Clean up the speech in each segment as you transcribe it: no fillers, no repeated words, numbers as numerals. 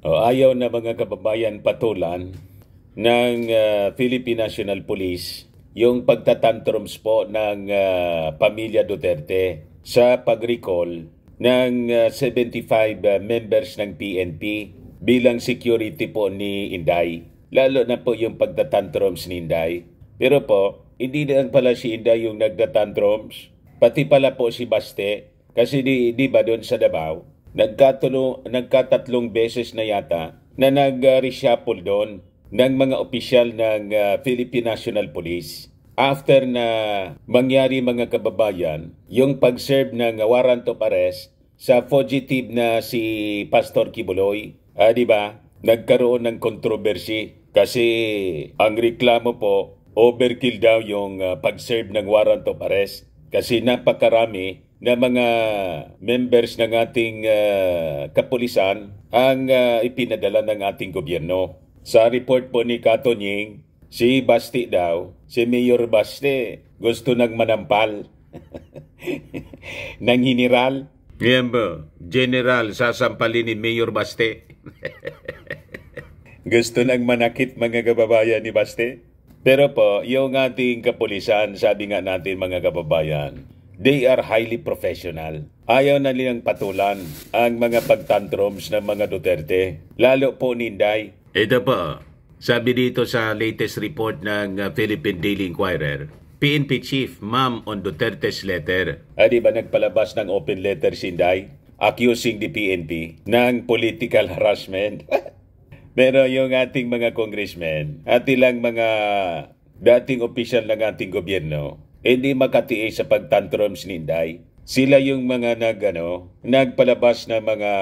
O, ayaw na mga kababayan patulan ng Philippine National Police yung pagtatantrums po ng pamilya Duterte sa pag-recall ng 75 members ng PNP bilang security po ni Inday. Lalo na po yung pagtatantrums ni Inday. Pero po, hindi lang pala si Inday yung nagtatantrums, pati pala po si Baste. Kasi di ba doon sa Davao, nagkatatlong beses na yata na nag-reshuffle doon ng mga opisyal ng Philippine National Police. After na mangyari mga kababayan, yung pag-serve ng warrant of arrest sa fugitive na si Pastor Kibuloy, di ba? Nagkaroon ng controversy kasi ang reklamo po, overkill daw yung pag-serve ng warrant of arrest kasi napakarami na mga members ng ating kapulisan ang ipinadala ng ating gobyerno. Sa report po ni Katonying, si Basti daw, si Mayor Basti, gusto nang manampal ng general. Yan ba? General, sasampalin ni Mayor Basti. Gusto nang manakit mga kababayan ni Basti. Pero po, yung ating kapulisan, sabi nga natin mga kababayan, they are highly professional. Ayaw na nilang patulan ang mga pagtantrums ng mga Duterte. Lalo po ni Inday. Ito po, sabi dito sa latest report ng Philippine Daily Inquirer, PNP Chief, Ma'am on Duterte's letter. Di ba nagpalabas ng open letter si Inday accusing the PNP ng political harassment? Pero yung ating mga congressmen at ilang mga dating opisyal ng ating gobyerno, hindi makatiis sa pagtantrums ni Inday. Sila yung mga nagpalabas na mga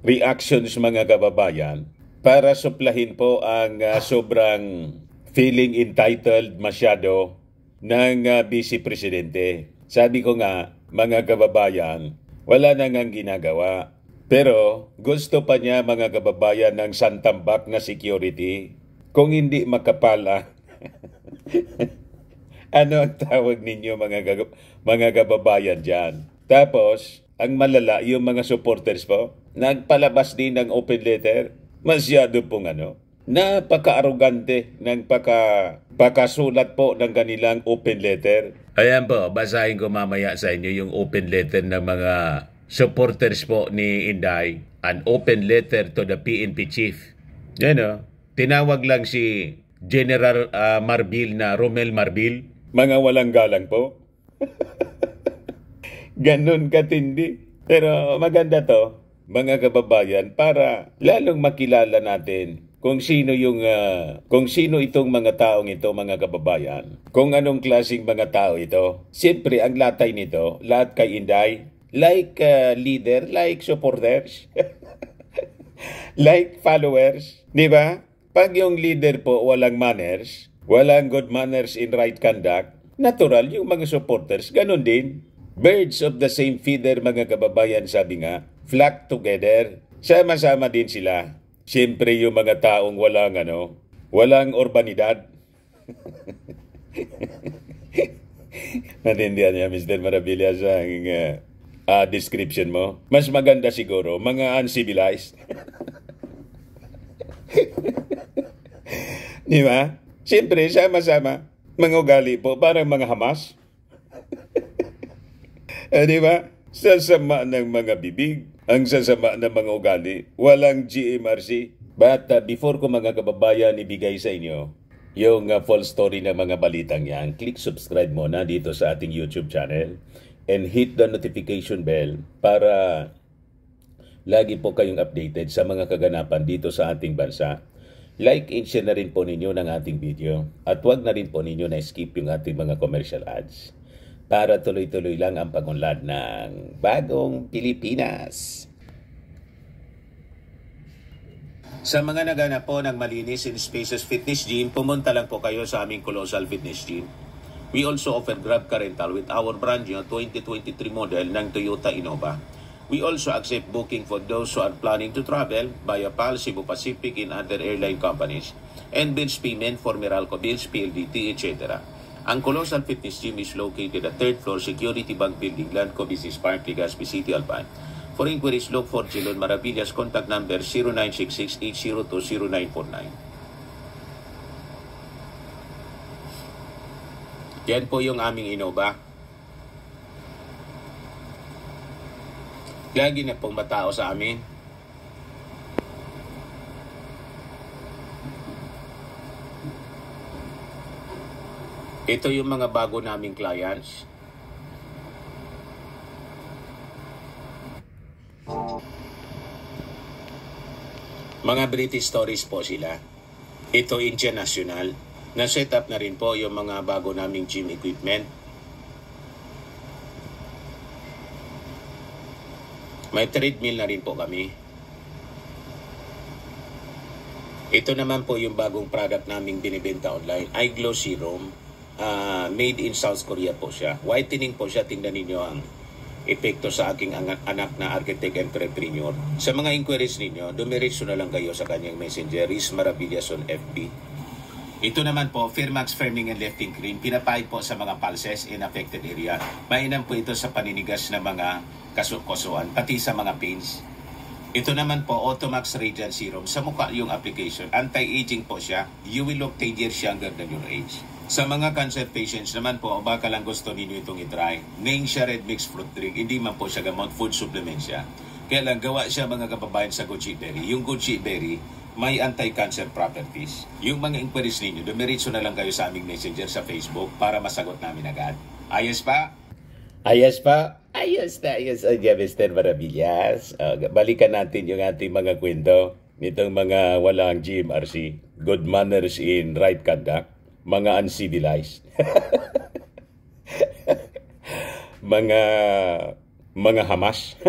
reactions mga kababayan para suplahin po ang sobrang feeling entitled masyado ng Vice Presidente. Sabi ko nga, mga kababayan, wala na ngang ginagawa. Pero gusto pa niya mga kababayan ng santambak na security kung hindi makapala. Ano ang tawag ninyo mga kababayan dyan? Tapos, ang malala, yung mga supporters po, nagpalabas din ng open letter. Masyado pong napaka-arugante ng pakasulat po ng kanilang open letter. Ayan po, basahin ko mamaya sa inyo yung open letter ng mga supporters po ni Inday. An open letter to the PNP chief. Yan o, tinawag lang si General Marbil na Romel Marbil. Mga walang galang po. Ganun katindi. Pero maganda to, mga kababayan, para lalong makilala natin kung sino itong mga taong ito, mga kababayan. Kung anong klaseng mga tao ito. Siyempre, ang latay nito, lahat kay Inday, like leader, like supporters, like followers. Di ba? Pag yung leader po walang manners, walang good manners in right conduct, natural yung mga supporters, ganun din. Birds of the same feather, mga kababayan, sabi nga, flock together. Sama-sama din sila. Siyempre yung mga taong walang urbanidad. Natindihan niya, Mr. Maravillas, ang description mo. Mas maganda siguro, mga uncivilized. Di ba? Siyempre, sama-sama. Mga ugali po, parang mga Hamas. Di ba? Sasama ng mga bibig, ang sasama ng mga ugali. Walang GMRC. But before ko mga kababayan ibigay sa inyo yung full story ng mga balitang yan, click subscribe muna dito sa ating YouTube channel and hit the notification bell para lagi po kayong updated sa mga kaganapan dito sa ating bansa. Like and share na rin po ninyo ng ating video at huwag na rin po ninyo na skip yung ating mga commercial ads para tuloy-tuloy lang ang pagunlad ng bagong Pilipinas. Sa mga naghanap po ng malinis in spaces fitness gym, pumunta lang po kayo sa aming Colossal Fitness Gym. We also offer Grab Car Rental with our brand new 2023 model ng Toyota Innova. We also accept booking for those who are planning to travel via PAL, Cebu Pacific, and other airline companies, and bills payment for Meralco Bills, PLDT, etc. Ang Colossal Fitness Gym is located at 3rd floor Security Bank Building, Landco Business Park, Legazpi City, Alpan. For inquiries, look for Chilon Maravillas. Contact number 0966-802-0949. Yan po yung aming Innova. Lagi na pong matao sa amin. Ito yung mga bago naming clients. Mga British stories po sila. Ito international. Na-set up na rin po yung mga bago naming gym equipment. May treadmill na rin po kami. Ito naman po yung bagong product naming binibenta online. iGlow Serum. Made in South Korea po siya. Whitening po siya. Tingnan ninyo ang epekto sa aking anak na architect entrepreneur. Sa mga inquiries ninyo, dumiretso na lang kayo sa kanyang messenger, Riz Maravillas on FB. Ito naman po, Firmax Firming and Lifting Cream, pinapahid po sa mga pulses in affected area. Mainam po ito sa paninigas na mga kasukosuan, pati sa mga pains. Ito naman po, Automax Radiant Serum. Sa mukha yung application, anti-aging po siya. You will look 10 years younger than your age. Sa mga cancer patients naman po, baka lang gusto ninyo itong i-try. Name siya red mixed fruit drink. Hindi man po siya gamot, food supplement siya. Kaya lang gawa siya mga kababayan sa goji berry. Yung goji berry, may anti-cancer properties. Yung mga inquiries ninyo, dumiretso na lang kayo sa aming messenger sa Facebook para masagot namin agad. Ayos pa? Ayos pa? Ayos na, ayos. Mr. Maravillas. Balikan natin yung ating mga kwento. Nitong mga walang GMRC. Good manners in right conduct. Mga uncivilized. mga Hamas.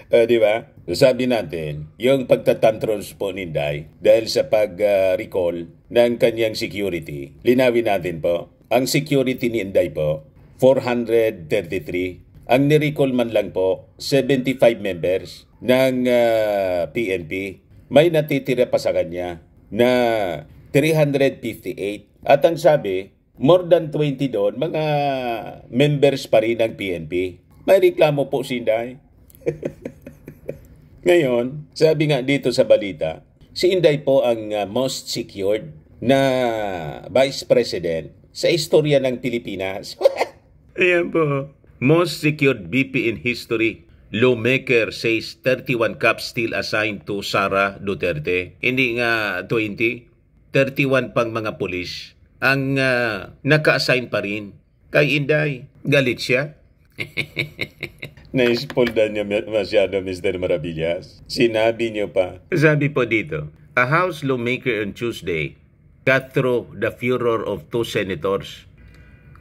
Di ba? Sabi natin, yung pagtatantrons po ni Inday dahil sa pag-recall ng kanyang security, linawin natin po, ang security ni Inday po, 433. Ang ni-recall man lang po, 75 members ng PNP. May natitira pa sa kanya na 358. At ang sabi, more than 20 doon, mga members pa rin ng PNP. May reklamo po si Inday. Ngayon, sabi nga dito sa balita, si Inday po ang most secured na Vice President sa istorya ng Pilipinas. Ayan po. Most secured VP in history. Lawmaker says 31 cups still assigned to Sara Duterte. Hindi nga 20. 31 pang mga pulis ang naka-assign pa rin kay Inday. Galit siya. Na-spoildan niya masyado, Mr. Maravillas. Sinabi niyo pa. Sabi po dito, a House lawmaker on Tuesday got through the furor of two senators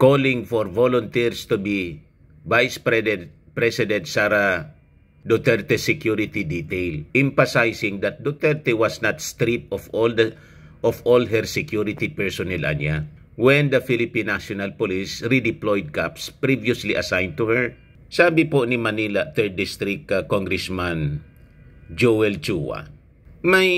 calling for volunteers to be Vice President Sara Duterte security detail, emphasizing that Duterte was not stripped of all her security personnel anya when the Philippine National Police redeployed cops previously assigned to her. Sabi po ni Manila 3rd District Congressman Joel Chua, may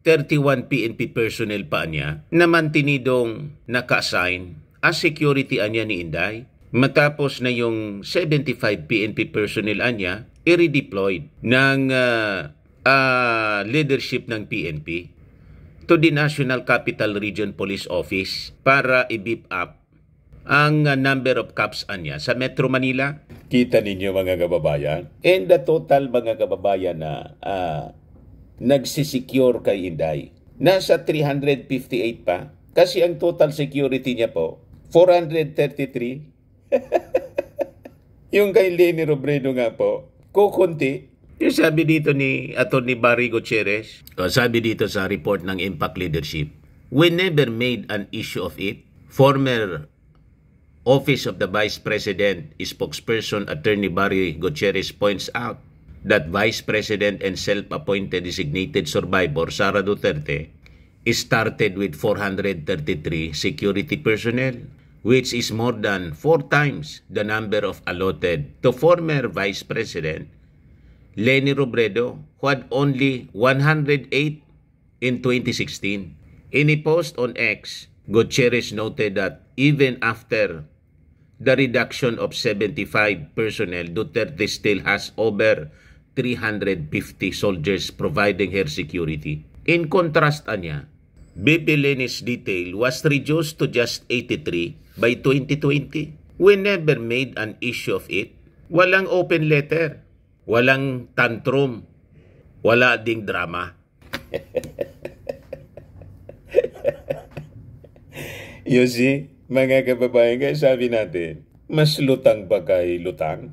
31 PNP personnel pa niya na mantinidong naka-assign as security anya ni Inday matapos na yung 75 PNP personnel anya i-redeployed ng leadership ng PNP to the National Capital Region Police Office para i-beef up ang number of cops anya sa Metro Manila. Kita ninyo mga kababayan. And the total mga kababayan na nagsisecure kay Inday, nasa 358 pa. Kasi ang total security niya po, 433. Yung kay Leni Robredo nga po, kukunti. Yung sabi dito ni Atty. Barry Gutierrez, sabi dito sa report ng Impact Leadership, we never made an issue of it. Former Office of the Vice President spokesperson Atty. Barry Gutierrez points out that Vice President and self-appointed designated survivor Sara Duterte started with 433 security personnel, which is more than 4 times the number of allotted to former Vice President Leni Robredo, who had only 108 in 2016. In a post on X, Gutierrez noted that even after the reduction of 75 personnel, Duterte still has over 350 soldiers providing her security. In contrast, anya, BP Lenis detail was reduced to just 83 by 2020. We never made an issue of it. Walang open letter, walang tantrum, wala ding drama. You see, mga kababayan, kaya sabi natin, mas lutang ba kay lutang?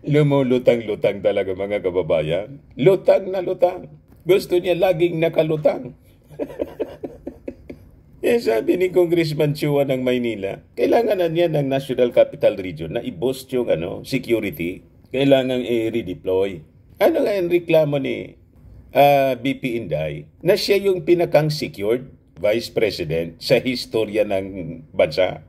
Lumulutang-lutang talaga mga kababayan. Lutang na lutang. Gusto niya laging nakalutang. Eh, sabi ni Congressman Chua ng Maynila, kailangan na niya ng National Capital Region na i-boost yung security. Kailangan i-redeploy. Ano nga yung reklamo ni BP Inday? Na siya yung pinakang secured Vice President sa historya ng bansa.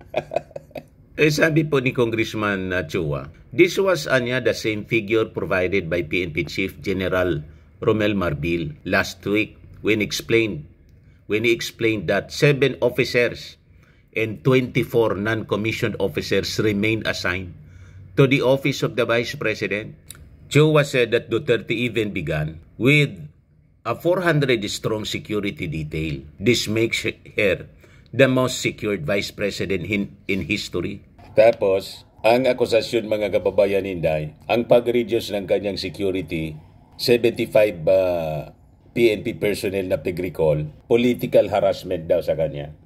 Eh, sabi po ni Congressman Chua, this was the same figure provided by PNP Chief General Romel Marbil last week when he explained that 7 officers and 24 non-commissioned officers remained assigned to the office of the Vice President. Chua said that Duterte even began with a 400-strong security detail. This makes her the most secured Vice President in history. Tapos, ang akusasyon mga kababayan Inday, ang pag-reduce ng kanyang security, 75 PNP personnel na pag-recall, political harassment daw sa kanya.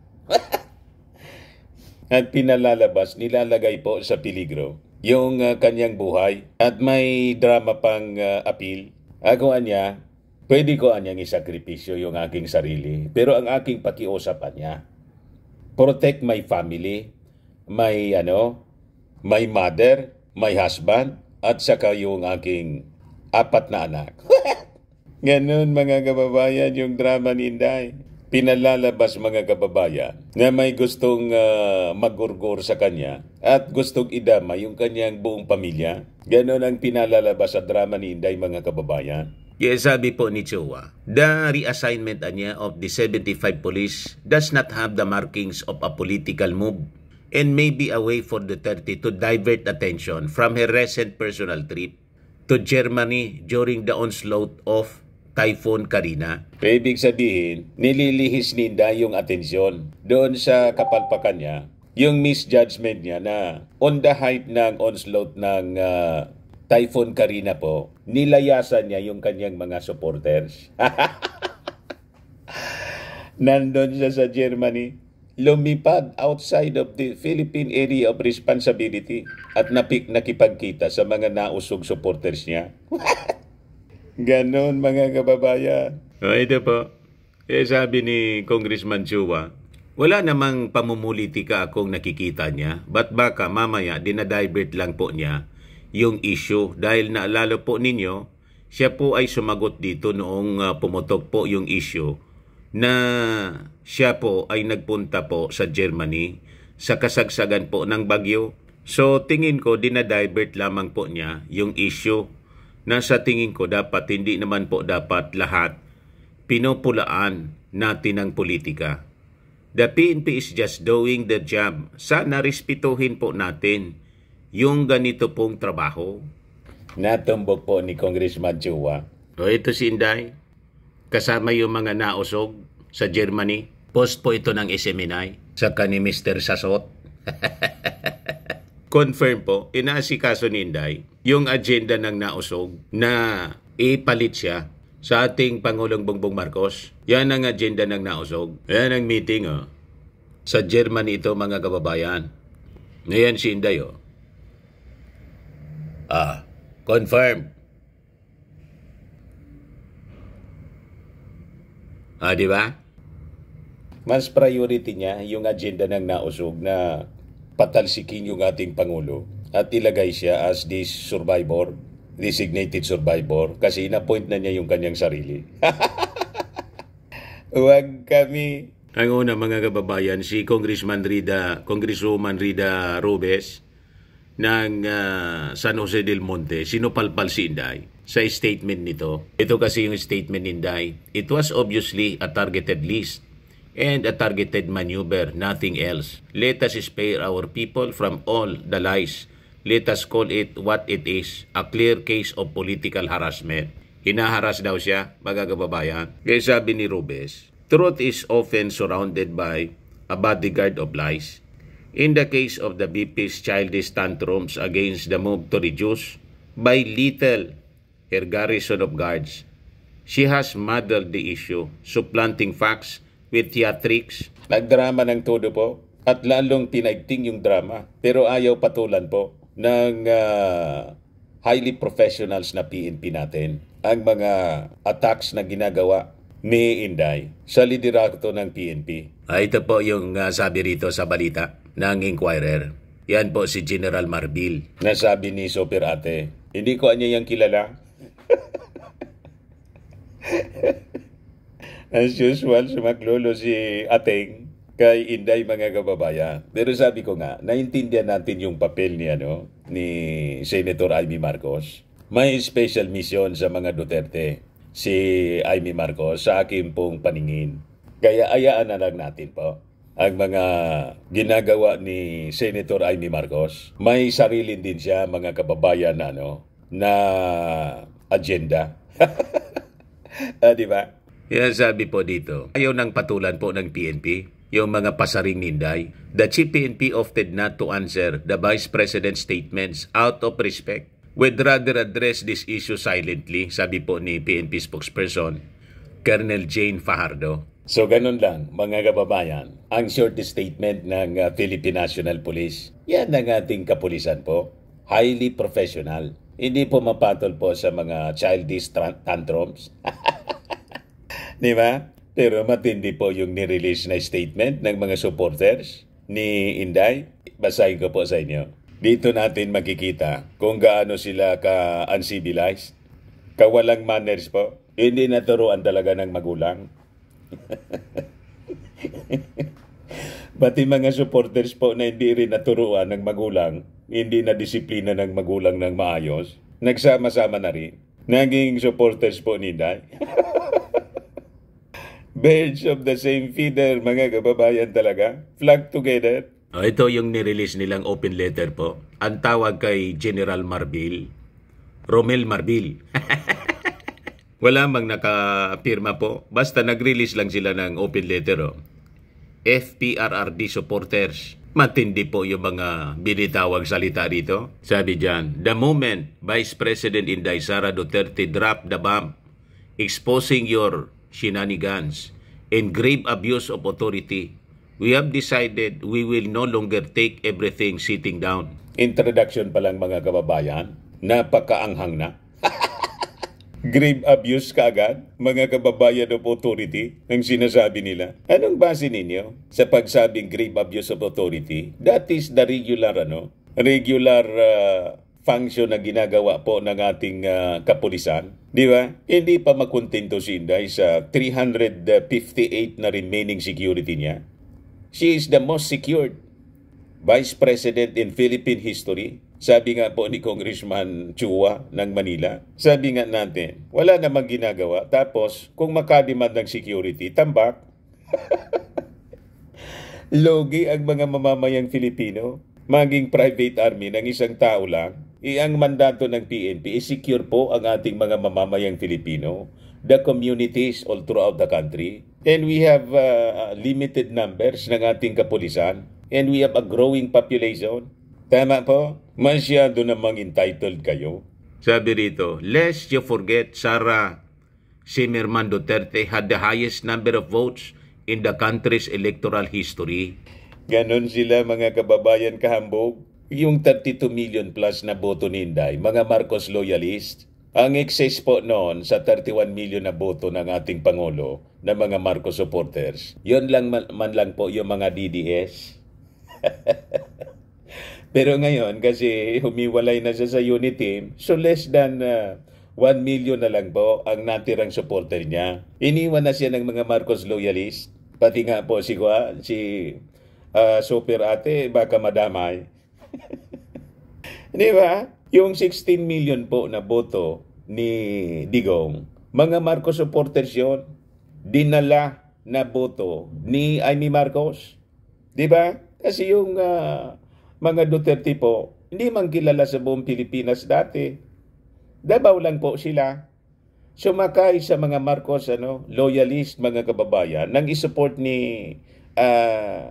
At pinalalabas, nilalagay po sa peligro yung kanyang buhay at may drama pang appeal. Ako anya, pwede ko anyang isakripisyo yung aking sarili, pero ang aking pakiusapan niya, protect my family, my mother, my husband, at saka yung aking 4 na anak. Ganun mga kababayan yung drama ni Inday. Pinalalabas mga kababayan na may gustong magurgur sa kanya at gustong idama yung kanyang buong pamilya. Ganun ang pinalalabas sa drama ni Inday mga kababayan. Yes, sabi po ni Chua, the reassignment niya of the 75 police does not have the markings of a political move and may be a way for Duterte to divert attention from her recent personal trip to Germany during the onslaught of Typhoon Karina. Ibig sabihin, nililihis ni Inday yung atensyon doon sa kapalpakan niya, yung misjudgment niya na on the height ng onslaught ng Typhoon Karina po, nilayasan niya yung kanyang mga supporters. Nandun siya sa Germany, lumipad outside of the Philippine area of responsibility at nakipagkita sa mga nausog supporters niya. Ganon mga kababayan. Ito po, sabi ni Congressman Chua, wala namang pamumulitika akong nakikita niya, but baka mamaya dinadivert lang po niya yung issue dahil naalala po ninyo, siya po ay sumagot dito noong pumutok po yung issue na siya po ay nagpunta po sa Germany sa kasagsagan po ng bagyo. So tingin ko dinadivert lamang po niya yung issue na sa tingin ko dapat hindi naman po dapat lahat pinupulaan natin ng politika. The PNP is just doing the job. Sana respetuhin po natin yung ganito pong trabaho. Natumbok po ni Congressman Chua. O ito si Inday, kasama yung mga nausog sa Germany. Post po ito ng SMNI, saka ni Mr. Sasot. Confirm po, inaasikaso ni Inday yung agenda ng nausog na ipalit siya sa ating Pangulong Bongbong Marcos. Yan ang agenda ng nausog. Yan ang meeting sa Germany ito mga kababayan. Ngayon si Inday confirm. Di ba? Mas priority niya yung agenda ng nausog na patalsikin yung ating Pangulo at ilagay siya as this survivor, designated survivor, kasi na-point na niya yung kanyang sarili. Huwag kami. Ang una mga kababayan, si Congresswoman Rida Robes ng San Jose del Monte, sinupalpal si Inday sa statement nito. Ito kasi yung statement ni Inday. It was obviously a targeted list and a targeted maneuver, nothing else. Let us spare our people from all the lies. Let us call it what it is, a clear case of political harassment. Hinaharas daw siya, mga kababayan. Kaya sabi ni Robes, truth is often surrounded by a bodyguard of lies. In the case of the VP's childish tantrums against the move to reduce by little her garrison of guards, she has muddled the issue, supplanting facts with theatrics. Nagdrama ng todo po at lalong tinaigting yung drama, pero ayaw patulan po ng highly professionals na PNP natin ang mga attacks na ginagawa ni Inday sa liderato ng PNP. Ito po yung sabi rito sa balita ng Inquirer. Yan po si General Marbil. Nasabi ni Super Ate, hindi ko anya yung kilala. As usual, sumaklolo si Ateng kay Inday, mga kababayan. Pero sabi ko nga, naintindihan natin yung papel ni Senator Amy Marcos. May special mission sa mga Duterte si Amy Marcos sa akin pong paningin. Kaya ayaan na lang natin po ang mga ginagawa ni Senator Amy Marcos. May sarili din siya, mga kababayan, na agenda. Di ba? Yan sabi po dito, ayaw nang patulan po ng PNP yung mga pasaring Inday. The Chief PNP opted not to answer the Vice President's statements out of respect. We'd rather address this issue silently, sabi po ni PNP spokesperson, Colonel Jane Fajardo. So ganun lang, mga kababayan, ang short statement ng Philippine National Police. Yan ang ating kapulisan po. Highly professional. Hindi po mapatol po sa mga childish tantrums. Di ba? Pero matindi po yung nirelease na statement ng mga supporters ni Inday. Basahin ko po sa inyo. Dito natin makikita kung gaano sila ka-uncivilized, kawalang manners po. Hindi naturuan talaga ng magulang. Pati mga supporters po na hindi rin naturuan ng magulang, hindi na disiplina ng magulang ng maayos, nagsama-sama na rin. Naging supporters po ni Inday. Birds of the same feather, mga kababayan talaga. Flock together. Ito yung nirelease nilang open letter po. Ang tawag kay General Marbil, Romel Marbil. Wala mang nakapirma po. Basta nag-release lang sila ng open letter. FPRRD supporters. Matindi po yung mga binitawang salita rito. Sabi dyan, the moment Vice President Inday Sara Duterte dropped the bomb, exposing your shenanigans and grave abuse of authority, we have decided we will no longer take everything sitting down. Introduction pa lang, mga kababayan, napakaanghang na. Grave abuse kaagad, mga kababayan of authority, ang sinasabi nila. Anong base ninyo sa pagsabing grave abuse of authority? That is the regular, function na ginagawa po ng ating kapulisan. Di ba? Hindi pa makontento si Inday sa 358 na remaining security niya. She is the most secured Vice President in Philippine history. Sabi nga po ni Congressman Chua ng Manila, sabi nga natin, wala namang ginagawa. Tapos, kung makademand ng security, tambak. Logi ang mga mamamayang Filipino. Maging private army ng isang tao lang. Ang mandato ng PNP is secure po ang ating mga mamamayang Filipino, the communities all throughout the country. And we have limited numbers ng ating kapulisan. And we have a growing population. Tama po? Masyado namang entitled kayo. Sabi rito, lest you forget, Sara Zimmerman Duterte had the highest number of votes in the country's electoral history. Ganon sila, mga kababayan, kahambog. Yung 32 million plus na boto ni Inday, mga Marcos loyalist. Ang excess po noon sa 31 million na boto ng ating Pangulo na mga Marcos supporters, yun lang man lang po yung mga DDS. Pero ngayon, kasi humiwalay na siya sa unit team, so less than 1 million na lang po ang natirang supporter niya. Iniwan na siya ng mga Marcos loyalist. Pati nga po si Super Ate, baka madamay. Di ba? Yung 16 million po na boto ni Digong, mga Marcos supporters yun. Dinala na boto ni Amy Marcos. Di ba? Kasi yung mga Duterte po, hindi man kilala sa buong Pilipinas dati. Davao lang po sila. Sumakay sa mga Marcos loyalist, mga kababayan, nang isupport ni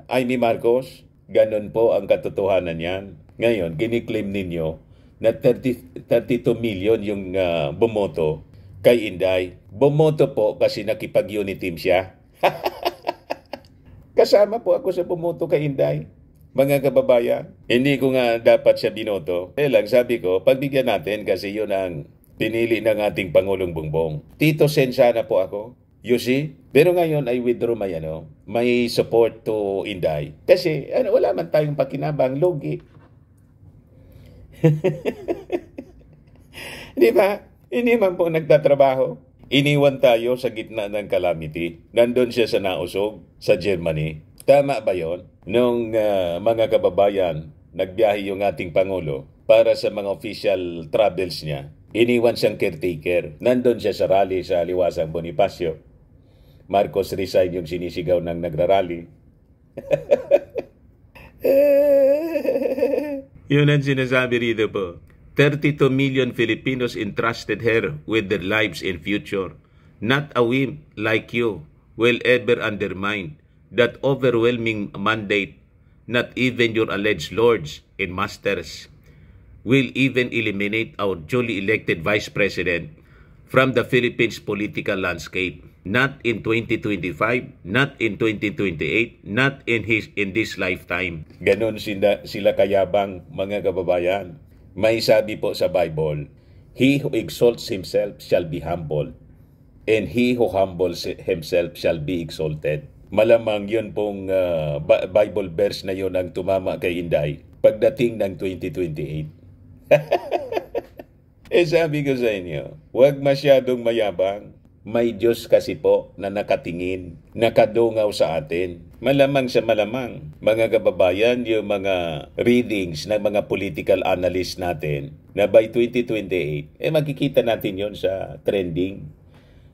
Amy Marcos. Ganon po ang katotohanan yan. Ngayon, kiniklaim ninyo na 32 million yung bumoto kay Inday. Bumoto po kasi nakipag-unit team siya. Kasama po ako sa bumoto kay Inday. Mga kababayan, hindi ko nga dapat siya binoto. Lang sabi ko, pagbigyan natin kasi yun ang pinili ng ating Pangulong Bongbong. Tito Sen sana po ako. You see? Pero ngayon I withdraw may support to Inday. Kasi wala man tayong pakinabang, lugi. Di ba? Hindi man po nagtatrabaho. Iniwan tayo sa gitna ng calamity. Nandun siya sa nausog sa Germany. Tama ba yon? Nung mga kababayan, nagbiyahe yung ating Pangulo para sa mga official travels niya. Iniwan siyang caretaker. Nandun siya sa rally sa Liwasang Bonifacio. Marcos resign yung sinisigaw ng nagrarally. Yun ang sinasabi rito po. 32 million Filipinos entrusted her with their lives and future. Not a wimp like you will ever undermine that overwhelming mandate. Not even your alleged lords and masters will even eliminate our duly elected Vice President from the Philippines political landscape. Not in 2025, not in 2028, not in this lifetime. Ganon sila kayabang, mga kababayan. May sabi po sa Bible, he who exalts himself shall be humbled, and he who humbles himself shall be exalted. Malamang yun pong Bible verse na yun ang tumama kay Inday pagdating ng 2028. Sabi ko sa inyo, huwag masyadong mayabang. May Diyos kasi po na nakatingin, nakadungaw sa atin. Malamang sa malamang, mga kababayan, yung mga readings ng mga political analyst natin na by 2028, makikita natin yon sa trending.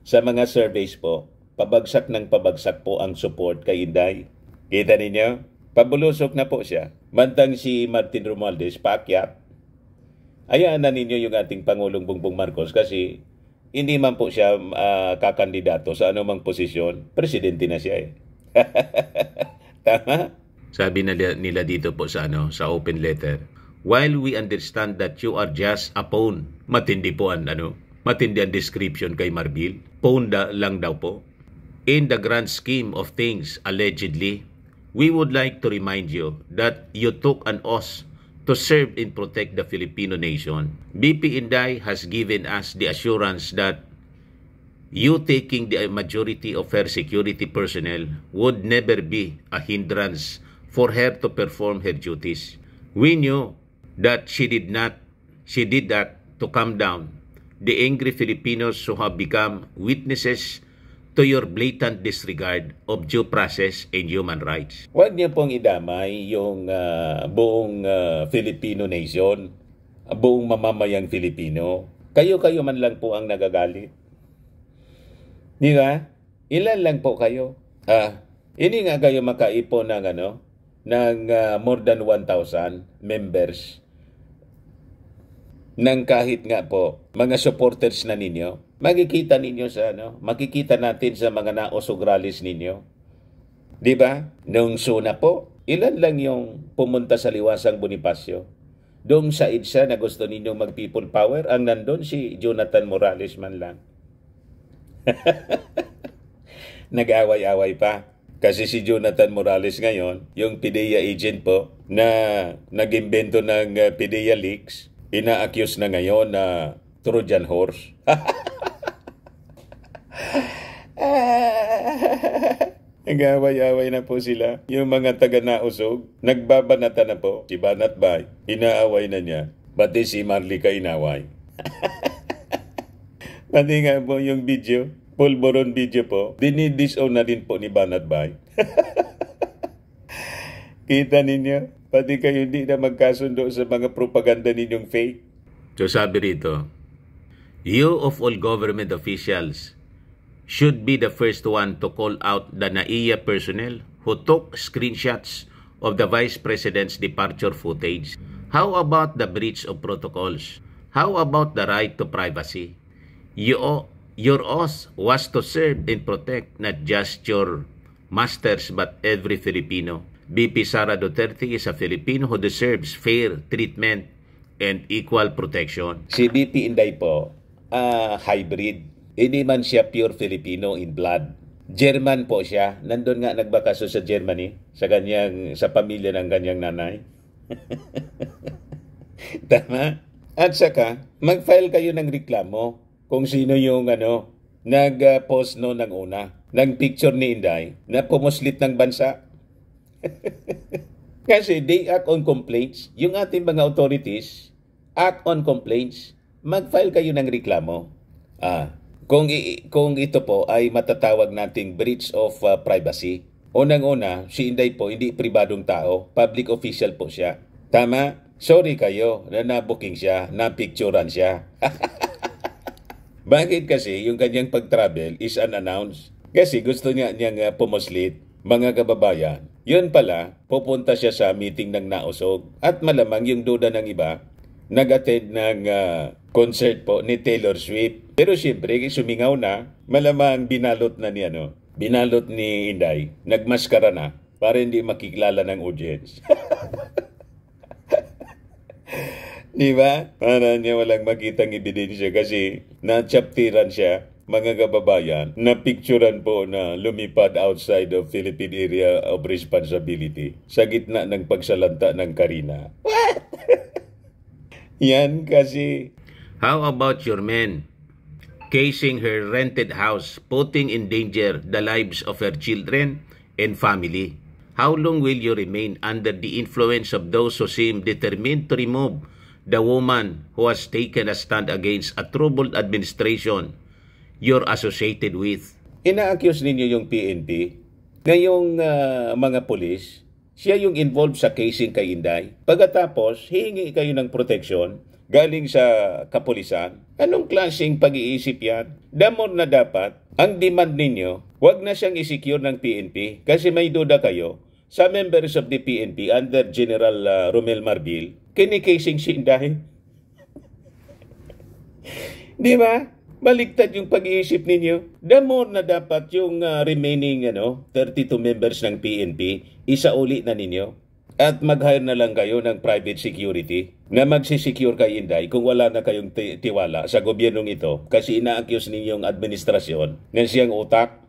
Sa mga surveys po, pabagsak ng pabagsak po ang support kay Inday. Kita ninyo? Pabulusok na po siya. Mantang si Martin Romualdez, paakyat. Ayaan na ninyo yung ating Pangulong Bongbong Marcos kasi hindi man po siya kakandidato sa anumang posisyon. Presidente na siya eh. Tama? Sabi nila dito po sa open letter, while we understand that you are just a pawn, matindi ang description kay Marbil, pawn lang daw po. In the grand scheme of things, allegedly, we would like to remind you that you took an oath to serve and protect the Filipino nation. BP Inday has given us the assurance that you taking the majority of her security personnel would never be a hindrance for her to perform her duties. We knew that she did that to calm down the angry Filipinos who have become witnesses to your blatant disregard of due process and human rights. Huwag niyo pong idamay yung buong Filipino nation, buong mamamayang Filipino. Kayo man lang po ang nagagalit. Di ba? Ilan lang po kayo? Hindi nga kayo makaipon ng more than 1,000 members ng kahit nga po mga supporters na ninyo. Makikita ninyo makikita natin sa mga nausog rallies ninyo. Di ba? Nung suna po, ilan lang yung pumunta sa Liwasang Bonifacio. Doon sa EDSA na gusto ninyong mag-people power, ang nandun si Jonathan Morales man lang. Nag-away-away pa. Kasi si Jonathan Morales ngayon, yung PDEA agent po, na nag-imbento ng PDEA leaks, ina-accuse na ngayon na Trojan horse. Nag-away-away na po sila. Yung mga taga-nausog, nagbabanata na po. Si Banat Bay, inaaway na niya. Pati si Marlica inaway. Pati nga po yung video, pulboron video po, dinidisown na din po ni Banat Bay. Kita ninyo? Pati kayo hindi na magkasundo sa mga propaganda ninyong fake. So sabi rito, you of all government officials should be the first one to call out the NAIA personnel who took screenshots of the Vice President's departure footage. How about the breach of protocols? How about the right to privacy? Your oath was to serve and protect not just your masters but every Filipino. VP Sara Duterte is a Filipino who deserves fair treatment and equal protection. Si VP Inday po, hybrid. Hindi man siya pure Filipino in blood. German po siya. Nandun nga nagbakaso sa Germany sa pamilya ng kanyang nanay. Tama? At saka, mag-file kayo ng reklamo kung sino yung nag-post no ng una, ng picture ni Inday na pumuslit ng bansa. Kasi they act on complaints. Yung ating mga authorities act on complaints. Mag-file kayo ng reklamo. Kung ito po ay matatawag nating breach of privacy. Unang-una, si Inday po hindi pribadong tao, public official po siya. Tama? Sorry kayo na na-booking siya, na-picturean siya. Bakit kasi yung kanyang pag-travel is unannounced? Kasi gusto niyang pumuslit, mga kababayan. Yun pala, pupunta siya sa meeting ng nausog. At malamang yung duda ng iba, nag-attend ng concert po ni Taylor Swift. Pero siyempre, sumingaw na, malamang binalot ni Inday, nagmaskara na para hindi makikilala ng audience. Di ba? Para niya walang makitang ebidensya kasi na-chaptiran siya, mga kababayan, na picturean po na lumipad outside of Philippine Area of Responsibility sa gitna ng pagsalanta ng Karina. What? Yan kasi. How about your men? Casing her rented house, putting in danger the lives of her children and family. How long will you remain under the influence of those who seem determined to remove the woman who has taken a stand against a troubled administration you're associated with? Ina-accuse ninyo yung PNP na yung mga polis, siya yung involved sa casing kay Inday. Pagkatapos, hihingi kayo ng protection galing sa kapulisan. Anong klaseng pag-iisip yan? Damor na dapat, ang demand ninyo, wag na siyang isecure ng PNP kasi may duda kayo sa members of the PNP under General Romel Marbil, kinikasing si Inday. Di ba? Baliktad yung pag-iisip ninyo. Damor na dapat yung remaining 32 members ng PNP, isauli na ninyo. At mag-hire na lang kayo ng private security na magsisecure kay Inday kung wala na kayong tiwala sa gobyernong ito kasi ina-accuse ninyong administrasyon na siyang utak.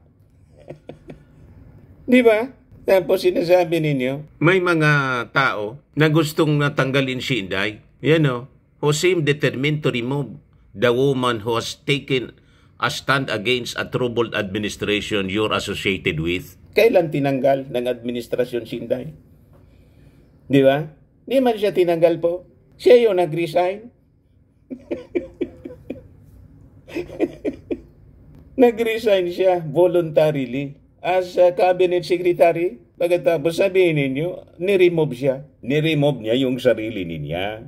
Di ba? Tapos sinasabi ninyo, may mga tao na gustong natanggalin si Inday, who seem determined to remove the woman who has taken a stand against a troubled administration you're associated with. Kailan tinanggal ng administrasyon si Inday? Di ba? Di man siya tinanggal po. Siya yung nag-resign. Nag-resign siya voluntarily as cabinet secretary. Pagkatapos sabihin ninyo, ni-remove siya. Ni-remove niya yung sarili niya.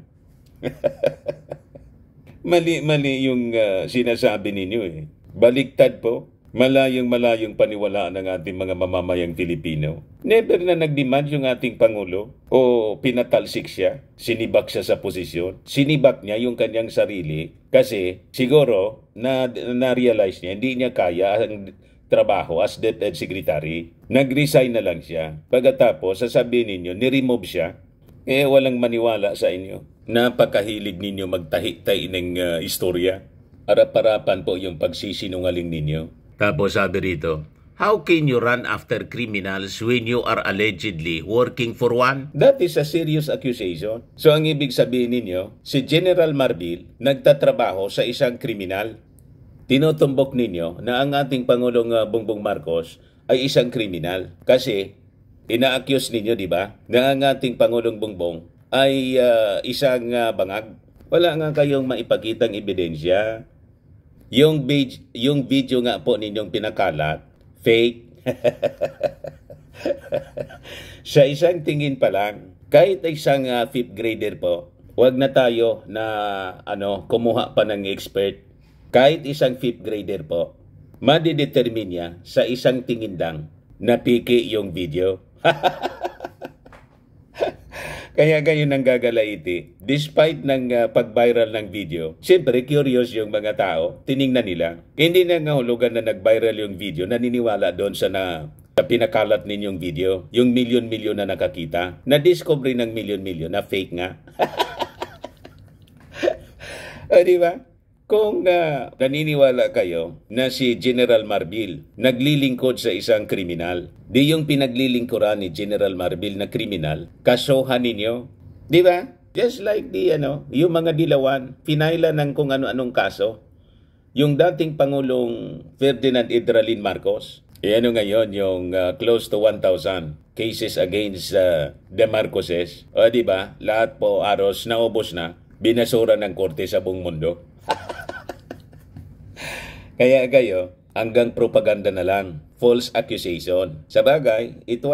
Mali yung sinasabi ninyo eh. Baliktad po. Malayong paniwalaan ng ating mga mamamayang Pilipino. Never na nag-demand yung ating Pangulo o pinatalsik siya, sinibak siya sa posisyon. Sinibak niya yung kanyang sarili kasi siguro na-realize niya hindi niya kaya ang trabaho as DepEd Secretary. Nag-resign na lang siya. Pagkatapos, sasabihin ninyo, ni-remove siya. Walang maniwala sa inyo. Napakahilig ninyo magtahi-tahi ng istorya. Arap-arapan po yung pagsisinungaling ninyo. Tapos sabi rito, how can you run after criminals when you are allegedly working for one? That is a serious accusation. So ang ibig sabihin ninyo, si General Marbil nagtatrabaho sa isang kriminal. Tinutumbok ninyo na ang ating Pangulong Bongbong Marcos ay isang kriminal. Kasi ina-accuse ninyo, di ba, na ang ating Pangulong Bongbong ay isang bangag. Wala nga kayong maipakitang ebidensya. Yung video nga po ninyong pinakalat, fake. Sa isang tingin pa lang, kahit isang 5th grader po, wag na tayo na kumuha pa ng expert. Kahit isang 5th grader po, Madidetermine niya sa isang tingin lang na piki yung video. Kaya ganyan ang gagalaiti. Despite ng pag-viral ng video, siyempre curious yung mga tao, tiningnan nila. Hindi na ngahulugan na nag-viral yung video, naniniwala doon sa pinakalat ninyong video, yung milyon-milyon na nakakita. Na-discover ng milyon-milyon na fake nga. O, di ba? Kung naniniwala kayo na si General Marbil naglilingkod sa isang kriminal, di yung pinaglilingkuran ni General Marbil na kriminal, kasuhan ninyo. Di ba? Just like yung mga dilawan, pinaila ng kung ano-anong kaso. Yung dating Pangulong Ferdinand Edralin Marcos, ngayon yung close to 1,000 cases against the Marcoses. O di ba? Lahat po aros naubos na, binasura ng korte sa buong mundo. Kaya kayo, hanggang propaganda na lang, false accusation. Sa bagay, it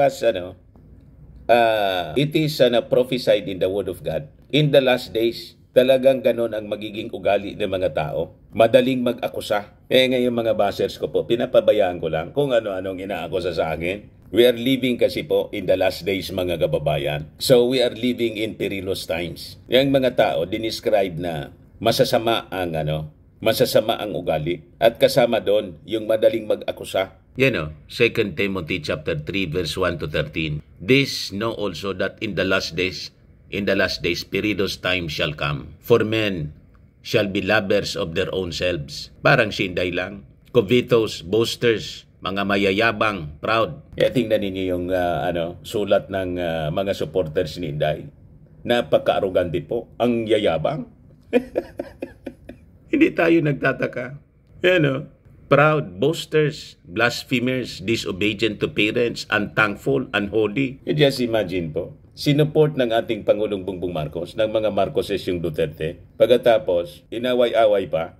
is prophesied in the Word of God. In the last days, talagang ganon ang magiging ugali ng mga tao. Madaling mag-akusa. Ngayon mga bashers ko po, pinapabayaan ko lang kung ano-anong inaakusa sa akin. We are living kasi po in the last days mga kababayan. So we are living in perilous times. Yung mga tao, dinescribe na masasama ang ugali. At kasama doon, yung madaling mag-akusa. 2 Timothy chapter 3 verse 1 to 13. This know also that in the last days, perilous time shall come. For men shall be lovers of their own selves. Parang sinday lang. Covetous, boasters, mga mayayabang, proud. Tingnan ninyo yung sulat ng mga supporters ni Inday. Napaka-arugante po. Ang yayabang. Hindi tayo nagtataka. Proud, boasters, blasphemers, disobedient to parents, unthankful, unholy. You just imagine po, sinuport ng ating Pangulong Bongbong Marcos, ng mga Marcoses yung Duterte, pagkatapos, inaway-away pa.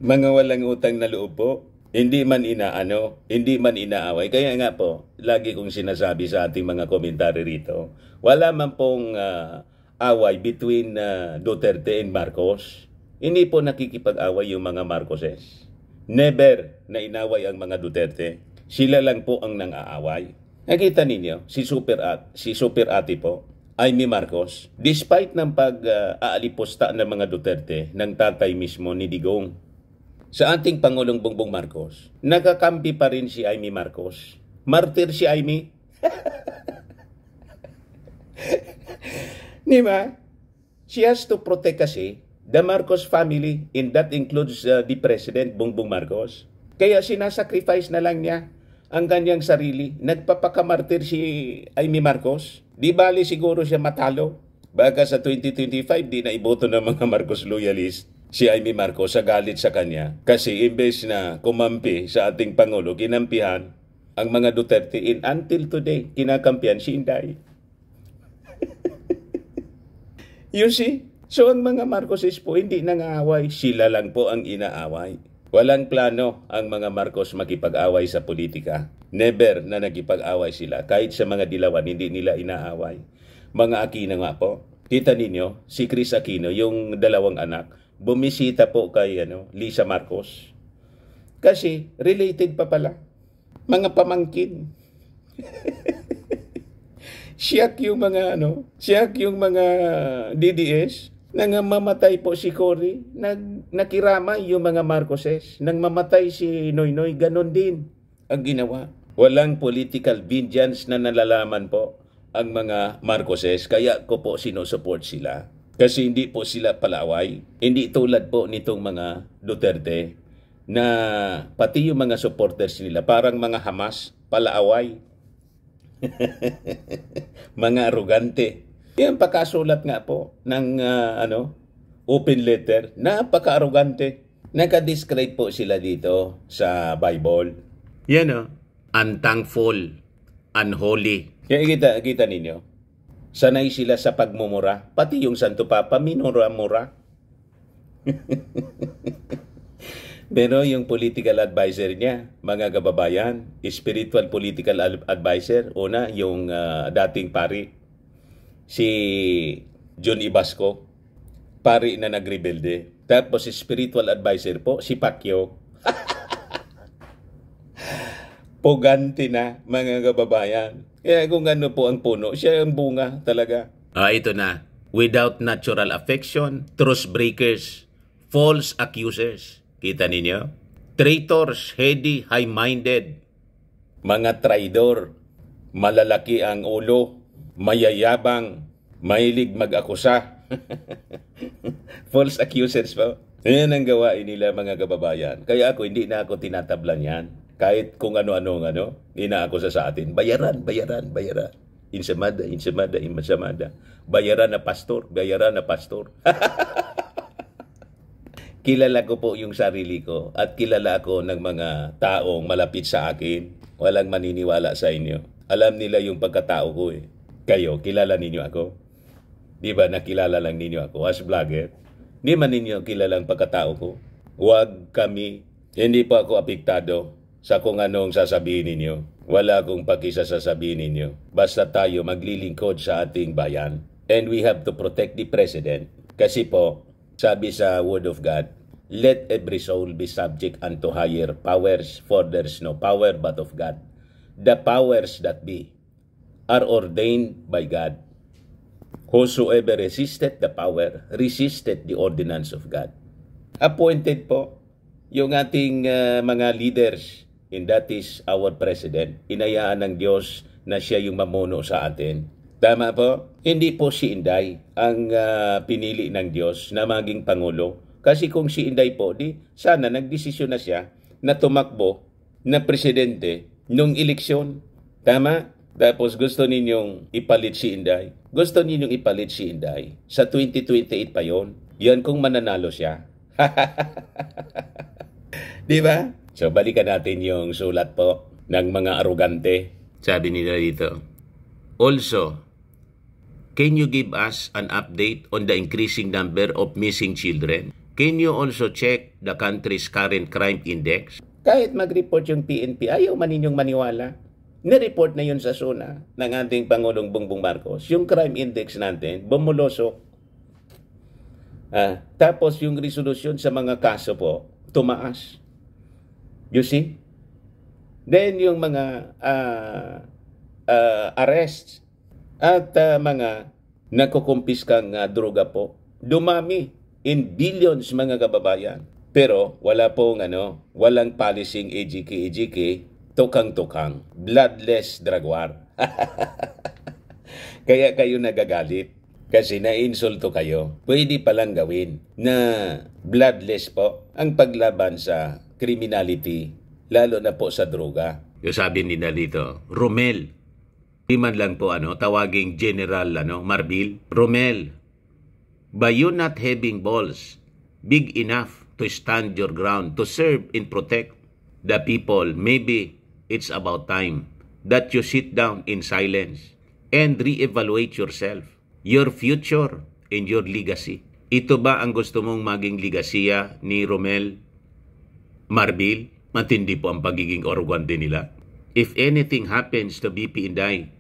Mga walang utang na loob po, hindi man inaaway. Kaya nga po, lagi kong sinasabi sa ating mga komentary rito, wala man pong away between Duterte and Marcos. Hindi po nakikipag-away yung mga Marcoses. Never na inaway ang mga Duterte. Sila lang po ang nang-aaway. Nakita ninyo, si Super Ate po, Amy Marcos, despite ng pag-aalipusta ng mga Duterte ng tatay mismo ni Digong, sa ating Pangulong Bongbong Marcos, nakakampi pa rin si Amy Marcos. Martir si Amy. Di ba? She has to protect kasi the Marcos family, and that includes the President Bongbong Marcos. Kaya sinasacrifice na lang niya ang kanyang sarili. Nagpapakamartir si Amy Marcos. Di bali siguro siya matalo. Baka sa 2025, di na iboto ng mga Marcos loyalist si Amy Marcos sa galit sa kanya. Kasi imbes na kumampi sa ating Pangulo, kinampihan ang mga Duterte. And until today, kinakampihan si Inday. You see? So ang mga Marcoses po hindi nangaaway, sila lang po ang inaaway. Walang plano ang mga Marcos makipag-away sa politika. Never na nakipag-away sila. Kahit sa mga dilawan, hindi nila inaaway. Mga Aquino nga po. Kita ninyo, si Chris Aquino, yung dalawang anak, bumisita po kay Lisa Marcos. Kasi related pa pala. Mga pamangkin. Siyak yung mga DDS. Nang mamatay po si Cory, nakiramay yung mga Marcoses. Nang mamatay si Noynoy, ganon din ang ginawa. Walang political vengeance na nalalaman po ang mga Marcoses. Kaya ko po sinusupport sila. Kasi hindi po sila palaway. Hindi tulad po nitong mga Duterte na pati yung mga supporters nila parang mga Hamas, palaaway. Mga arugante. Yan pakasulat nga po ng open letter. Napaka-arugante. Naka-describe po sila dito sa Bible. Yan unthankful, unholy. Kaya kita ninyo, sanay sila sa pagmumura. Pati yung Santo Papa, minura-mura. Pero yung political advisor niya, mga kababayan, spiritual political advisor, una, yung dating pari, si John Ibasco, pari na nagrebelde. Tapos spiritual advisor po, si Pacquiao. Pugante na, mga kababayan. Kaya kung ano po ang puno, siya ang bunga talaga. Ito na. Without natural affection, truce breakers, false accusers. Kita ninyo? Traitors, heady, high-minded. Mga traidor, malalaki ang ulo, mayayabang, mahilig mag-akusa. False accusers po. Yan ang gawain nila, mga kababayan. Kaya ako, hindi na ako tinatablan yan. Kahit kung ano-ano, inaakusa sa atin. Bayaran. Insamada. Bayaran na pastor. Kilala ko po yung sarili ko at kilala ko ng mga taong malapit sa akin. Walang maniniwala sa inyo. Alam nila yung pagkatao ko eh. Kayo, kilala ninyo ako? Di ba nakilala lang ninyo ako as vlogger? Di man ninyo kilala ang pagkatao ko? Huwag kami. Hindi pa ako apektado sa kung anong sasabihin ninyo. Wala akong pakisasasabihin ninyo. Basta tayo maglilingkod sa ating bayan. And we have to protect the President. Kasi po, sabi sa Word of God, let every soul be subject unto higher powers, for there is no power but of God. The powers that be are ordained by God. Whosoever resisted the power, resisted the ordinance of God. Appointed po yung ating mga leaders, and that is our President. Inayaan ng Diyos na siya yung mamuno sa atin. Tama po? Hindi po si Inday ang pinili ng Diyos na maging Pangulo. Kasi kung si Inday po, sana nagdesisyon na siya na tumakbo na presidente nung eleksyon. Tama? Tapos gusto ninyong ipalit si Inday. Gusto ninyong ipalit si Inday. Sa 2028 pa yon. Yan kung mananalo siya. Di ba? So balikan natin yung sulat po ng mga arugante. Sabi nila dito, also, can you give us an update on the increasing number of missing children? Can you also check the country's current crime index? Kahit mag-report yung PNP, ayaw man ninyong maniwala. Nireport na yun sa SUNA ng ating Pangulong Bongbong Marcos. Yung crime index natin, bumulosok. Tapos yung resolusyon sa mga kaso po, tumaas. You see? Then yung mga arrests at mga nakukumpiskang droga po, dumami in billions, mga kababayan. Pero wala pong walang policing EJK, tukang-tukang, bloodless drug war. Kaya kayo nagagalit kasi na-insulto kayo. Pwede palang gawin na bloodless po ang paglaban sa criminality, lalo na po sa droga. Yung sabi nila dito, Romel, di man lang po tawaging General Marbil. Romel, by you not having balls big enough to stand your ground, to serve and protect the people, maybe it's about time that you sit down in silence and reevaluate yourself, your future, and your legacy. Ito ba ang gusto mong maging legasiya ni Romel Marbil? Matindi po ang pagiging arrogante nila. If anything happens to BP Inday,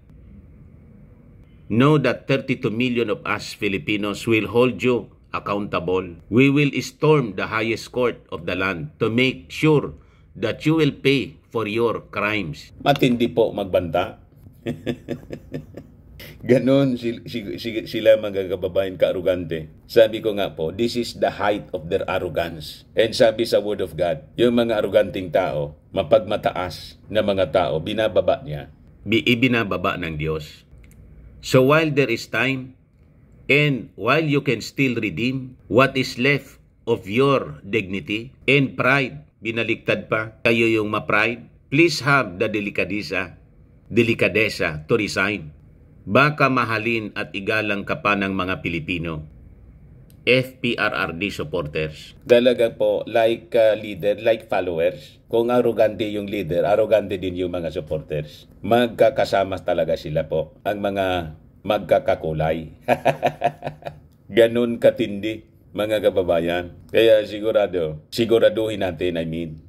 know that 32 million of us Filipinos will hold you accountable. We will storm the highest court of the land to make sure that you will pay for your crimes. Matindi po magbanta. Ganon sila mga kababayan ka-arugante. Sabi ko nga po, this is the height of their arrogance. And sabi sa Word of God, yung mga aruganting tao, mapagmataas na mga tao, binababa niya. Ibinababa ng Diyos. So while there is time, and while you can still redeem what is left of your dignity and pride, binaliktad pa, kayo yung ma-pride, please have the delikadesa to resign. Baka mahalin at igalang ka pa ng mga Pilipino. FPRRD supporters. Talaga po, like leader, like followers. Kung arrogante yung leader, arrogante din yung mga supporters. Magkakasama talaga sila po, ang mga magkakakulay. Ganon katindi, mga kababayan. Kaya siguraduhin natin,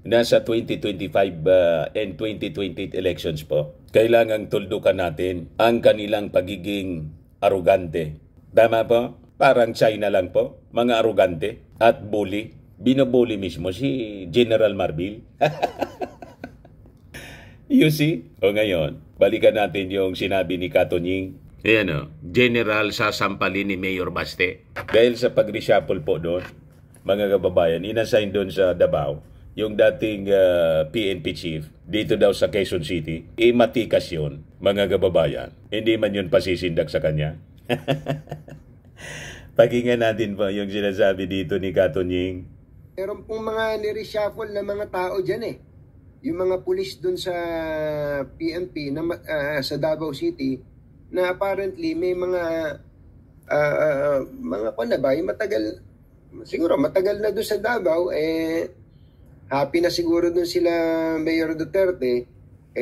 nasa 2025 and 2028 elections po, kailangang tuldukan natin ang kanilang pagiging arrogante. Tama po? Parang China lang po, mga arugante at bully. Binubully mismo si General Marbil. You see? O ngayon, balikan natin yung sinabi ni Katonying. Ayan o, General sasampalin ni Mayor Baste. Dahil sa pag-reshuffle po doon, mga kababayan, inassign doon sa Davao, yung dating PNP chief, dito daw sa Quezon City, matikas yun, mga kababayan. Hindi man yun pasisindak sa kanya. Pakinggan natin po yung sinasabi dito ni Katonying. Meron pong mga nireshuffle na mga tao dyan eh. Yung mga pulis dun sa PNP na, sa Davao City na apparently may mga na ba, yung matagal na dun sa Davao, happy na siguro dun sila Mayor Duterte,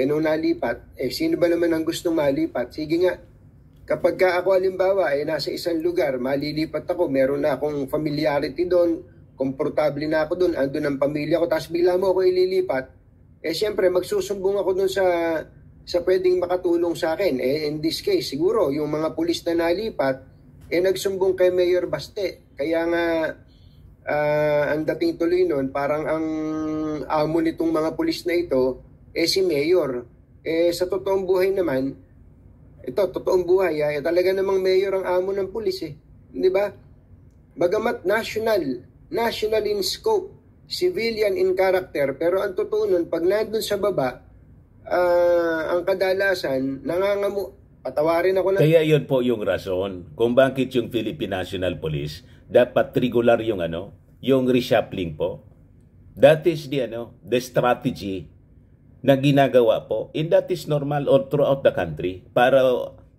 nung nalipat, sino ba naman ang gustong malipat? Sige nga, kapag ako halimbawa nasa isang lugar, malilipat ako, meron na akong familiarity doon, komportable na ako doon, andun ang pamilya ko, tapos bigla mo ako ililipat, siyempre magsusumbong ako doon sa pwedeng makatulong sa akin. In this case, siguro, yung mga pulis na nalipat, nagsumbong kay Mayor Baste. Kaya nga, ang dating tuloy nun, parang ang amo nitong mga pulis na ito, si Mayor. Sa totoong buhay naman, ito, totoong buhay, talaga namang Mayor ang amo ng pulis Di ba? Bagamat national in scope, civilian in character, pero ang totoo nun, pag nandun sa baba, ang kadalasan, patawarin ako na. Kaya yun po yung rason kung bakit yung Philippine National Police dapat regular yung yung reshuffling po. That is the strategy na ginagawa po, and that is normal all throughout the country para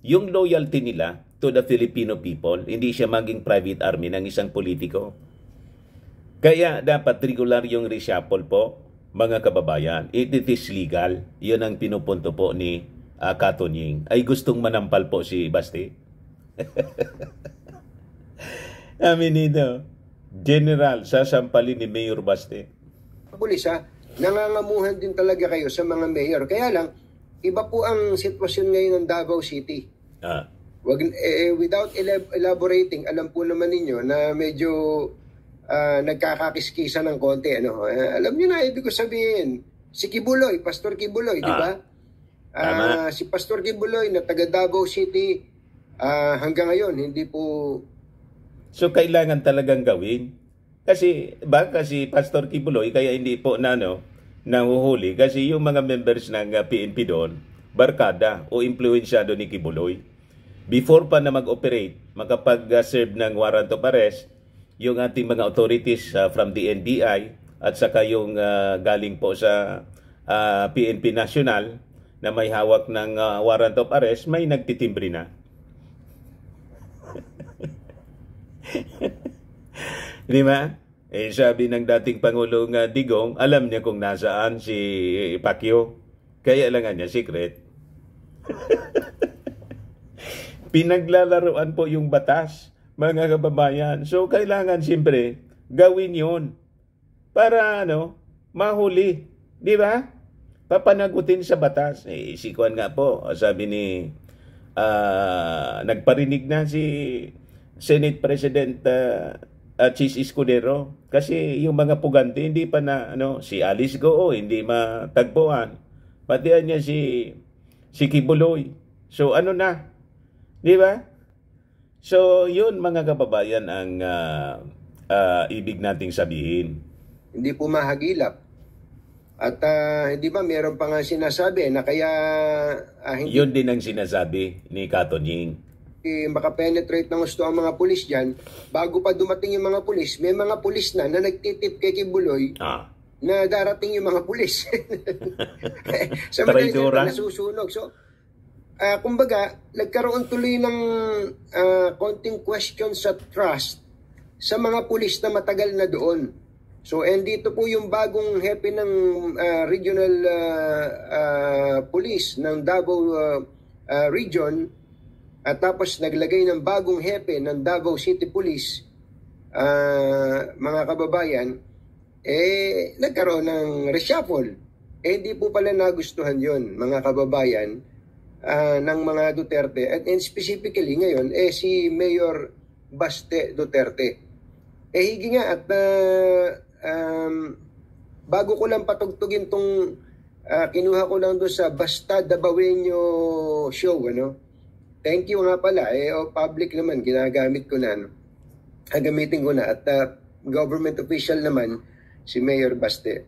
yung loyalty nila to the Filipino people, hindi siya maging private army ng isang politiko. Kaya dapat regular yung reshuffle po, mga kababayan. It is legal. Yun ang pinupunto po ni Katonying. Ay gustong manampal po si Baste. Amin ito. General, sasampalin ni Mayor Baste. Pulis nangangamuhan din talaga kayo sa mga mayor. Kaya lang, iba po ang sitwasyon ngayon ng Davao City. Without elaborating, alam po naman ninyo na medyo nagkakakiskisa ng konti. Alam niyo na, ibig ko sabihin, si Kibuloy, Pastor Kibuloy, di ba? Si Pastor Kibuloy na taga Davao City, hanggang ngayon, hindi po... So, kailangan talagang gawin. Kasi, baka si Pastor Kibuloy, kaya hindi po nahuhuli. Kasi yung mga members ng PNP doon, barkada o impluensyado ni Kibuloy. Before pa na mag-operate, makapag-serve ng warrant of arrest, yung ating mga authorities from the NBI at saka yung galing po sa PNP National na may hawak ng warrant of arrest, may nagtitimbre na. Di ba? Sabi ng dating Pangulong Digong, alam niya kung nasaan si Pacquiao. Kaya lang niya, secret. Pinaglalaruan po yung batas, mga kababayan. So, kailangan siyempre gawin yun para mahuli. Di ba? Papanagutin sa batas. Si Kwan nga po, sabi ni nagparinig na si Senate President Chis Escudero kasi yung mga pugante hindi pa na si Alice Goo hindi matagpuan. Pati niya si Kibuloy. So na? Di ba? So, yun mga kababayan ang ibig nating sabihin. Hindi po mahagilap. At hindi ba meron pa nga sinasabi na kaya... yun din ang sinasabi ni Katonying. Makapenetrate ng gusto ang mga pulis dyan, bago pa dumating yung mga pulis, may mga pulis na nagtitip kay Kibuloy na darating yung mga pulis. Sa mga nasusunog. So, kumbaga, nagkaroon tuloy ng konting question sa trust sa mga pulis na matagal na doon. So, and dito po yung bagong hepe ng regional police ng Davao region at tapos naglagay ng bagong hepe ng Davao City Police, mga kababayan, nagkaroon ng reshuffle. Hindi po pala nagustuhan yon mga kababayan, ng mga Duterte. And specifically ngayon, si Mayor Baste Duterte. Higi nga at bago ko lang patugtugin tong kinuha ko lang doon sa Basta Dabawenyo show, ano? Thank you nga pala. Public naman, ginagamit ko na, ano? Gamitin ko na. At government official naman, si Mayor Baste.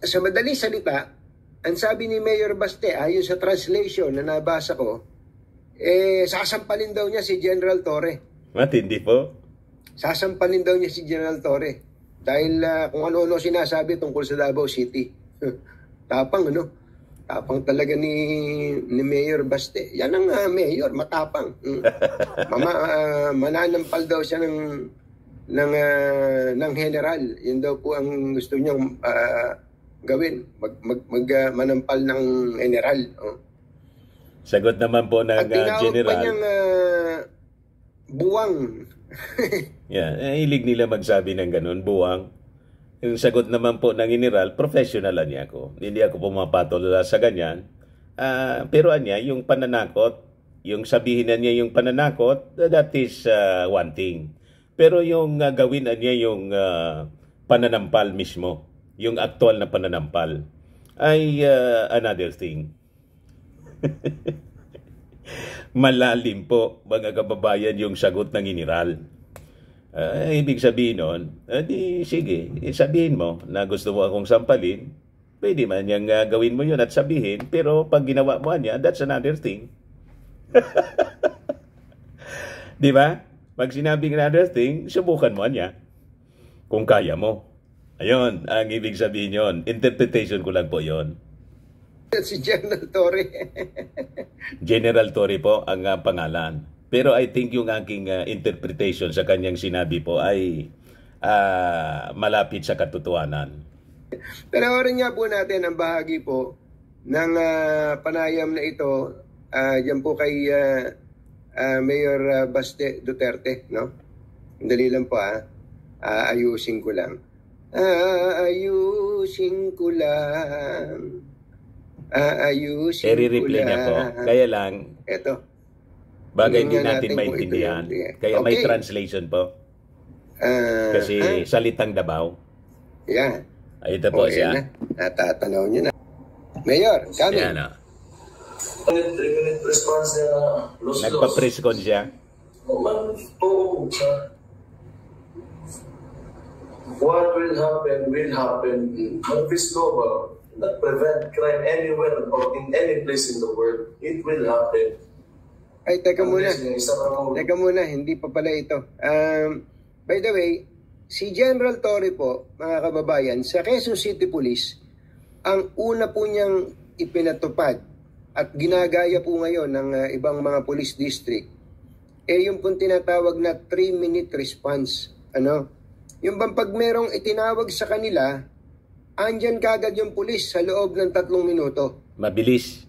Sa madaling salita, ang sabi ni Mayor Baste, ayon sa translation na nabasa ko, sasampalin daw niya si General Torre. Matindi po. Sasampalin daw niya si General Torre. Dahil kung ano-ano sinasabi tungkol sa Davao City. Tapang, ano? Tapang talaga ni Mayor Baste. Yan ang mayor, matapang. Mananampal daw siya ng general. Yun daw po ang gusto niyang gawin. Manampal ng general. Sagot naman po ng at tinawag general. Pa niyang buwang. Hilig nila magsabi ng ganun, buwang. Yung sagot naman po ng general, professional niya ako. Hindi ako pumapatol sa ganyan. Pero niya, yung pananakot, yung sabihin na niya yung pananakot, that is one thing. Pero yung gawin niya yung pananampal mismo, yung aktual na pananampal, ay another thing. Malalim po, mga kababayan, yung sagot ng general. Ibig sabihin nun, di sige, sabihin mo na gusto mo akong sampalin, pwede man yung gawin mo yun at sabihin, pero pag ginawa mo niya, that's another thing. Di ba? Pag sinabing another thing, subukan mo niya kung kaya mo. Ayun, ang ibig sabihin yun. Interpretation ko lang po yun. Si General Torre. General Torre po ang pangalan. Pero I think yung aking interpretation sa kanyang sinabi po ay malapit sa katotohanan. Pero orin nga po natin ang bahagi po ng panayam na ito dyan po kay Mayor Baste Duterte, no? Dali lang po ayusin ko lang. Ayusin ko lang. Ayusin ko I-replay lang. niya po. Kaya lang, ito. Bagay hindi natin maintindihan. Kaya may translation po. Kasi salitang Davao. Yan. Ito po siya. Natatanaw niyo na. Mayor, kami. Yan o. 3-minute response niya na los-los. Nagpa-press con siya. What will happen will happen. Manifest global. Not prevent crime anywhere or in any place in the world. It will happen. Ay, teka muna. Teka muna, hindi pa pala ito. By the way, si General Torre po, mga kababayan, sa Quezon City Police, ang una po niyang ipinatupad at ginagaya po ngayon ng ibang mga police district, yung pong tinatawag na 3-minute response. Ano? Yung bang pag merong itinawag sa kanila, andyan kagad yung police sa loob ng 3 minuto. Mabilis.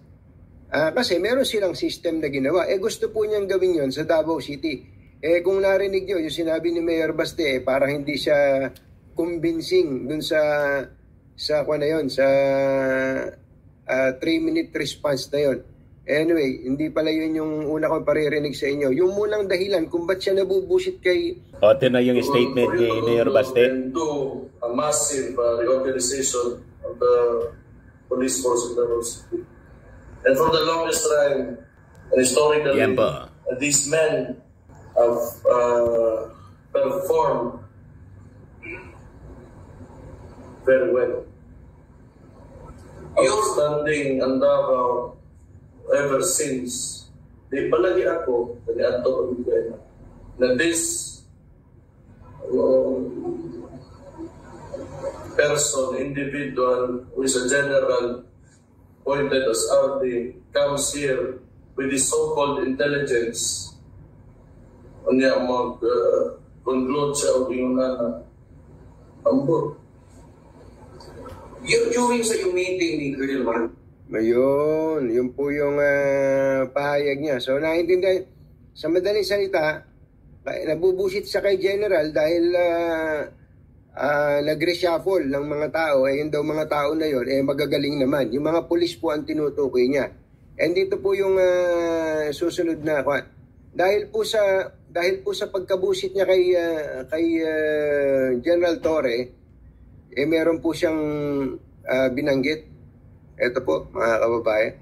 Kasi meron silang system na ginawa. Gusto po niyang gawin yon sa Davao City. Kung narinig nyo, yung sinabi ni Mayor Baste, parang hindi siya convincing dun sa kung ano yun, sa 3-minute response na yun. Anyway, hindi pala yun yung una kong paririnig sa inyo. Yung munang dahilan kung ba't siya nabubusit kay... O, ito na yung statement ni Mayor Baste. Do a massive reorganization of the police force in Davao City. And for the longest time, historically, these men have performed very well. Outstanding ang Davao ever since. Di palagi ako, nag-ato na this person, individual, who is a general, appointed as RD, comes here with his so-called intelligence. Kanya mag-conclude siya o ginunana. Ambot. During sa yung meeting ni Colonel Mark. Ayun, yun po yung pahayag niya. So, naintindihan, sa madaling salita, nabubusit siya kay General dahil nag-reshuffle ng mga tao, yun daw mga tao na yun, magagaling naman. Yung mga pulis po ang tinutukoy niya. And dito po yung susunod na dahil po sa pagkabusit niya kay General Torre, meron po siyang binanggit. Ito po, mga kababayan.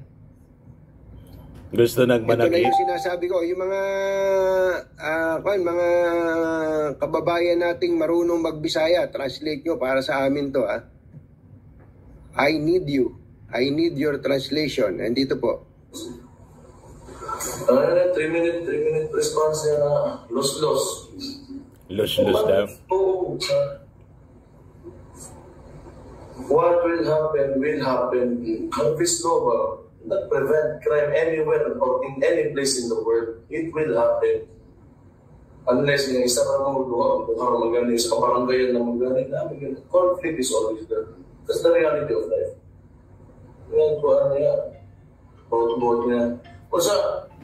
Gusto nang Ito na manakit. yung sinasabi ko, yung mga mga kababayan nating marunong magbisaya, translate nyo para sa amin to. I need you. I need your translation. And dito po. 3-minute response niya na los-los. Los-los daw. Oo. What will happen. Hafiz Nova not prevent crime anywhere or in any place in the world. It will happen. Unless yung isa ka magaling sa kabarangayan na magaling, conflict is always there. That's the reality of life. Yan po, Bot niya. O sa,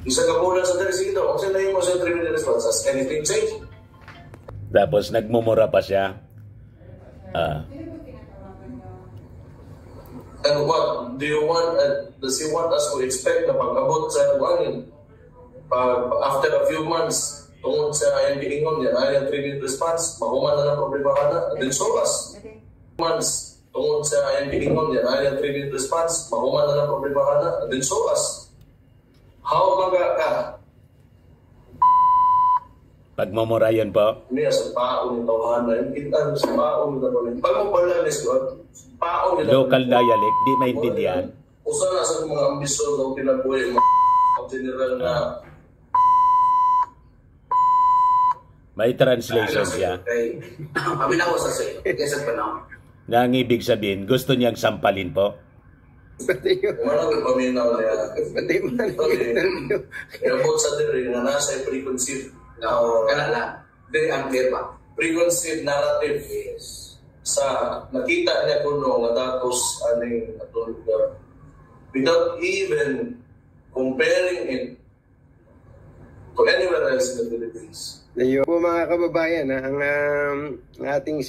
isa ka muna sa Teresito, kung saan na yung mga 3-minute response, has anything changed? Tapos nagmumura pa siya. And what do you want? Does he want us to expect na pag-abot sa buwanin? After a few months, tungkol sa ayang giingon niya, ayang 3-minute response, mahuman na ng problema ka na, then show us. Months, tungkol sa ayang giingon niya, ayang 3-minute response, mahuman na ng problema ka na, then show us. How maga ka? Pagmumura yun po. Niya sa paong tawanan, kita sa paong tawanan. Pag mo pala ni Scott, paong Local dialect, di maintindihan. Usa na sa mga ambisyon ng pinabuhay mga general na May translation siya. Kami na ko sa sa'yo. Kesa pa na. Na ang ibig sabihin, gusto niyang sampalin po. Pati yun. Wala kang paminaw niya. Pati yung mga interview. Abot sa diri nga nasa preconceived Kanala. Very unclear pa. preconceived narrative sa nakita niya kuno nga datos aning atong lugar without even comparing it to anywhere else in the Philippines. Ayun po mga kababayan, ang ating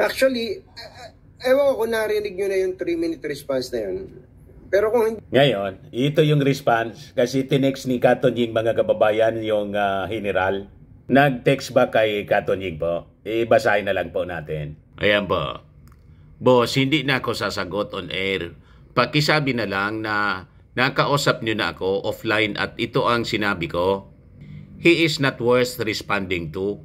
Actually, ewan ko kung narinig nyo na yung 3-minute response na yun. Pero kung hindi... Ngayon, ito yung response kasi tinext ni Katonying mga kababayan yung general. Nag-text ba kay Katonying po? Basahin na lang po natin. Ayan po. Boss, hindi na ako sasagot on air. Pakisabi na lang na nakausap niyo na ako offline at ito ang sinabi ko. He is not worth responding to.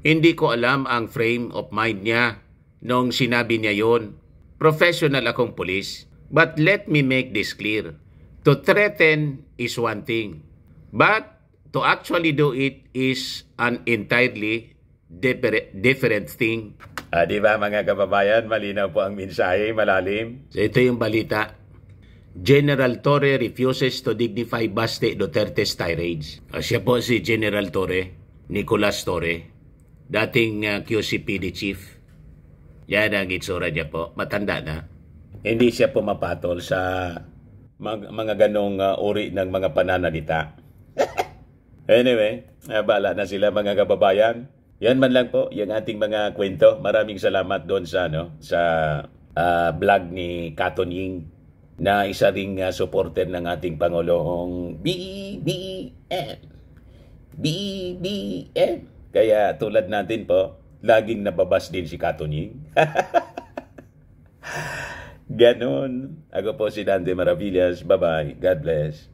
Hindi ko alam ang frame of mind niya nung sinabi niya yon. Professional akong pulis. But let me make this clear. To threaten is one thing. But to actually do it is an entirely different thing. Di ba mga kababayan, malinaw po ang mensahe, malalim. So ito yung balita. General Torre refuses to dignify Baste Duterte's tirades. Siya po si General Torre, Nicolas Torre, dating QCPD chief. Yan ang itsura niya po. Matanda na. Hindi siya pumapatol sa mga ganong uri ng mga pananalita. Anyway, bahala na sila mga kababayan. Yan man lang po, yung ating mga kwento. Maraming salamat doon sa vlog ni Katonying na isa ring supporter ng ating Pangulong BBM. BBM. Kaya tulad natin po, laging nababas din si Katonying. Ganon. Ako po si Dante Maravillas. Bye-bye. God bless.